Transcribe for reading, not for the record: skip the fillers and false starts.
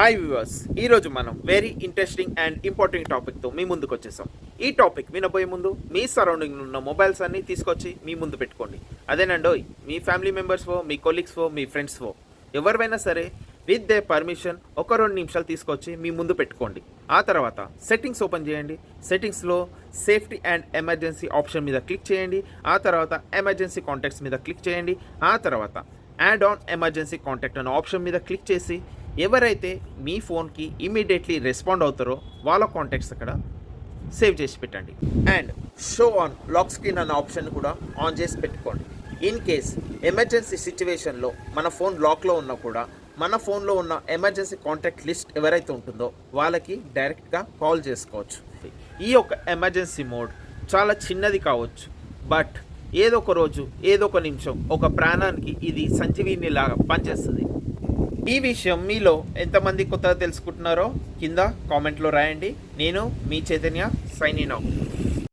Hi viewers, ఈరోజు మనం very interesting and important టాపిక్తో మీ ముందుకు వచ్చేసాం. ఈ టాపిక్ వినబోయే ముందు మీ సరౌండింగ్ ఉన్న మొబైల్స్ అన్ని తీసుకొచ్చి మీ ముందు పెట్టుకోండి. అదేనండోయ్, మీ ఫ్యామిలీ మెంబర్స్వో, మీ కొలీగ్స్వో, మీ ఫ్రెండ్స్వో ఎవరివైనా సరే విత్ దే పర్మిషన్ ఒక 2 నిమిషాలు తీసుకొచ్చి మీ ముందు పెట్టుకోండి. ఆ తర్వాత సెట్టింగ్స్ ఓపెన్ చేయండి. సెట్టింగ్స్లో సేఫ్టీ అండ్ ఎమర్జెన్సీ ఆప్షన్ మీద క్లిక్ చేయండి. ఆ తర్వాత ఎమర్జెన్సీ కాంటాక్ట్స్ మీద క్లిక్ చేయండి. ఆ తర్వాత యాడ్ ఆన్ ఎమర్జెన్సీ కాంటాక్ట్ అనే ఆప్షన్ మీద క్లిక్ చేసి ఎవరైతే మీ ఫోన్కి ఇమీడియట్లీ రెస్పాండ్ అవుతారో వాళ్ళ కాంటాక్ట్స్ అక్కడ సేవ్ చేసి పెట్టండి. And show on lock screen అనే ఆప్షన్ కూడా ఆన్ చేసి పెట్టుకోండి. ఇన్ కేస్ ఎమర్జెన్సీ సిచ్యువేషన్లో మన ఫోన్ లాక్లో ఉన్నా కూడా మన ఫోన్లో ఉన్న ఎమర్జెన్సీ కాంటాక్ట్ లిస్ట్ ఎవరైతే ఉంటుందో వాళ్ళకి డైరెక్ట్గా కాల్ చేసుకోవచ్చు. ఈ యొక్క ఎమర్జెన్సీ మోడ్ చాలా చిన్నది కావచ్చు, బట్ ఏదో ఒక రోజు ఏదో ఒక నిమిషం ఒక ప్రాణానికి ఇది సంజీవిని లాగా పనిచేస్తుంది. ఈ విషయం మీలో ఎంతమంది కొత్తగా తెలుసుకుంటున్నారో కింద కామెంట్లో రాయండి. నేను మీ చైతన్య, సైనింగ్ అవుట్.